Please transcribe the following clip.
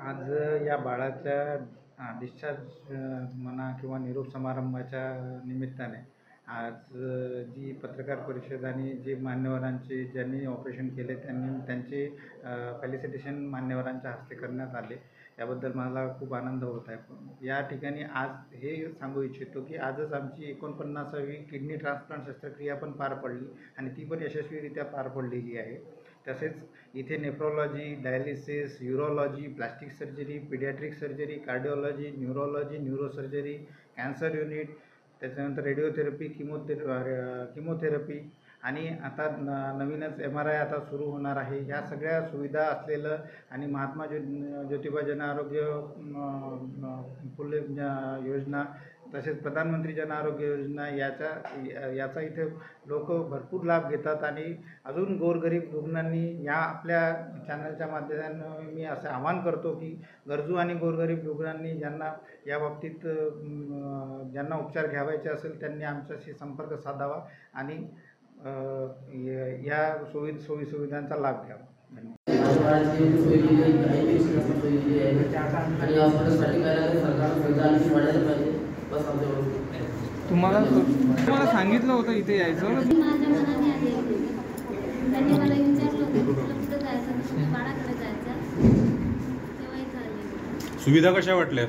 आज या बाळाच्या डिस्चार्ज म्हणा किंवा निरोप समारंभाच्या निमित्ताने आज जी पत्रकार परिषद आणि जे मान्यवरांचे ज्यांनी ऑपरेशन केले त्यांचे फेलिसिटेशन मान्यवरांच्या हस्ते करण्यात आले. याबद्दल मला खूप आनंद होत आहे. या ठिकाणी आज हे सांगू इच्छितो की आजच आमची 49वी किडनी ट्रान्सप्लांट शस्त्रक्रिया पण पार पडली आणि ती पण यशस्वीरित्या पार पडलेली आहे. तसेच इथे nephrology, dialysis, urology, plastic surgery, paediatric surgery, cardiology, neurology, neurosurgery, cancer unit, त्याच्यानंतर रेडिओथेरपी, किमोथेरपी आणि आता नवीनच MRI आता सुरू होणार आहे. ह्या सगळ्या सुविधा असलेलं आणि महात्मा ज्योतिबा जन आरोग्य फुले योजना तसेच प्रधानमंत्री जन आरोग्य योजना याचा इथे लोक भरपूर लाभ घेतात आणि अजून गोरगरीब रुग्णांनी या आपल्या चॅनलच्या माध्यमातून मी असं आवाहन करतो की गरजू आणि गोरगरीब रुग्णांनी ज्यांना या बाबतीत ज्यांना उपचार घ्यावायचे असेल त्यांनी आमच्याशी संपर्क साधावा आणि या सोयीसुविधांचा लाभ घ्यावा. तुम्हाला सांगितलं होतं इथे यायचं. सुविधा कशा वाटल्या?